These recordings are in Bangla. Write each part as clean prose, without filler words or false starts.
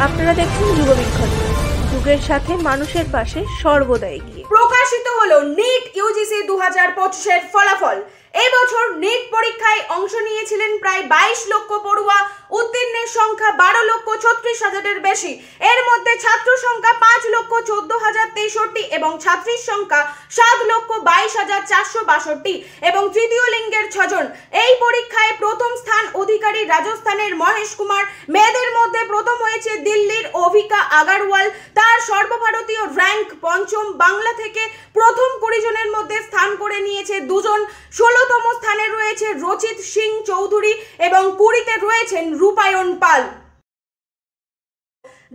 আপনারা দেখছেন যুগবীক্ষণ, যুগের সাথে মানুষের পাশে সর্বদা এগিয়ে। প্রকাশিত হলো নিট ইউজিসি 2025 ফলাফল। এই বছর নিট পরীক্ষায় অংশ নিয়েছিলেন প্রায় 22 লক্ষ পড়ুয়া। উত্তীর্ণের সংখ্যা 12,36,000-এর বেশি। এর মধ্যে ছাত্র সংখ্যা 5,14,063 এবং ছাত্রীর সংখ্যা 7,22,462 এবং তৃতীয় লিঙ্গের 6 জন। এই পরীক্ষায় প্রথম স্থান অধিকারী রাজস্থানের মহেশ কুমার। মেয়েদের মধ্যে প্রথম হয়েছে দিল্লির অভিকা আগারওয়াল। তার সর্বভারতীয় র্যাঙ্ক 5ম। বাংলা থেকে প্রথম 20 জনের মধ্যে স্থান করে নিয়েছে 2 জন। 16তম স্থানে রয়েছে রচিত সিং চৌধুরী এবং 20তে রয়েছেন রূপায়ণ পাল।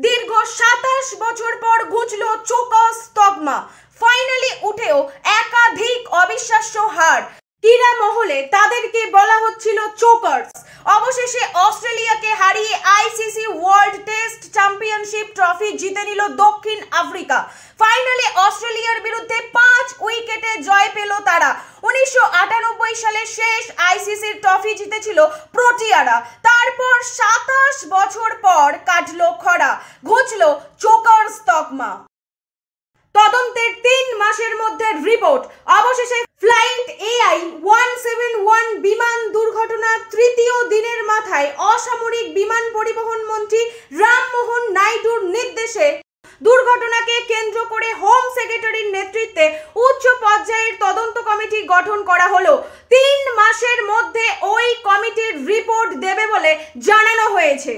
দীর্ঘ 27 বছর পর ঘুচল চোকার্স তকমা। ফাইনালি উঠেও একাধিক অবিশ্বাস্য হার। ক্রীড়া মহলে তাদেরকে বলা হচ্ছিল চোকার্স। অবশেষে অস্ট্রেলিয়াকে হারিয়ে ICC world test championship trophy জিতে নিল দক্ষিণ আফ্রিকা। ফাইনালে অস্ট্রেলিয়ার বিরুদ্ধে 5 উইকেটে জয় পেল তারা। 1998 সালে শেষ আইসিসির ট্রফি জিতেছিল প্রোটিয়ারা। তারপর 27 বছর পর কাটলো খরা, ঘুচল চোকার্স তকমা। তদন্তের 3 মাসের মধ্যে রিপোর্ট। অবশেষে ফ্লাইট AI-171 বিমান দুর্ঘটনা তৃতীয় দিনের মাথায় অসামরিক বিমান পরিবহন মন্ত্রী রামমোহন নাইডুর নির্দেশে দুর্ঘটনাকে কেন্দ্র করে হোম সেক্রেটারির নেতৃত্বে উচ্চ পর্যায়ের তদন্ত কমিটি গঠন করা হলো। 3 মাসের মধ্যে ওই কমিটির রিপোর্ট দেবে বলে জানানো হয়েছে।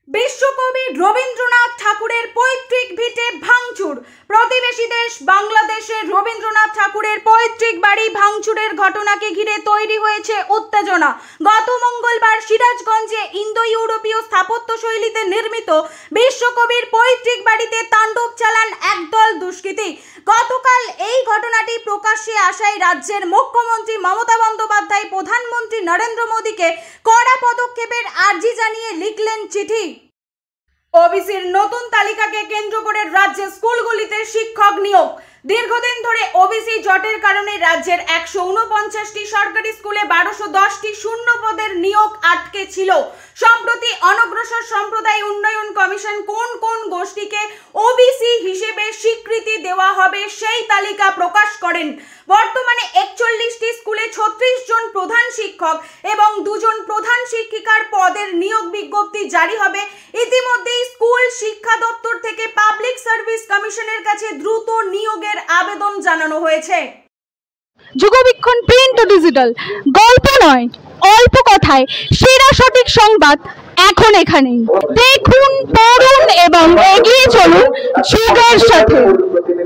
বিশ্বকবি রবীন্দ্রনাথ ঠাকুরের পৈতৃক ভিটে ভাঙচুর। প্রতিবেশী দেশ বাংলাদেশের রবীন্দ্রনাথ ঠাকুরের পৈতৃক বাড়ি ভাঙচুরের ঘটনাকে ঘিরে তৈরি হয়েছে উত্তেজনা। গত মঙ্গলবার সিরাজগঞ্জে ইন্দো ইউরোপীয় স্থাপত্য শৈলীতে নির্মিত বিশ্বকবির পৈতৃক বাড়িতে তাণ্ডব চালান একদল দুষ্কৃতী। গতকাল এই ঘটনাটি প্রকাশ্যে আসায় রাজ্যের মুখ্যমন্ত্রী মমতা বন্দ্যোপাধ্যায় প্রধানমন্ত্রী নরেন্দ্র মোদীকে কড়া পদক্ষেপের আর্জি জানিয়ে লিখলেন চিঠি। ওবিসির নতুন তালিকাকে কেন্দ্র করে রাজ্যে স্কুলগুলিতে শিক্ষক নিয়োগ। দীর্ঘদিন ধরে ওবিসি জটের কারণে রাজ্যের 149টি সরকারি স্কুলে 1210টি শূন্য পদের নিয়োগ আটকে ছিল। সম্প্রতি অনগ্রসর সম্প্রদায় উন্নয়ন কমিশন কোন কোন গোষ্ঠীকে ওবিসি হিসেবে স্বীকৃতি দেওয়া হবে সেই তালিকা প্রকাশ করেন। বর্তমানে 41টি স্কুলে 36 জন প্রধান শিক্ষক এবং 2 জন প্রধান শিক্ষিকার পদের নিয়োগ বিজ্ঞপ্তি জারি হবে। ইতিমধ্যেই স্কুল শিক্ষা দপ্তর থেকে পাবলিক সার্ভিস কমিশনের কাছে দ্রুত নিয়োগের আবেদন জানানো হয়েছে। যুগবীক্ষণ প্রিন্ট ও ডিজিটাল, গল্প নয় অল্প কথায় সেরা সঠিক সংবাদ এখন এখানেই। দেখুন, পড়ুন এবং এগিয়ে চলুন যুগের সাথে।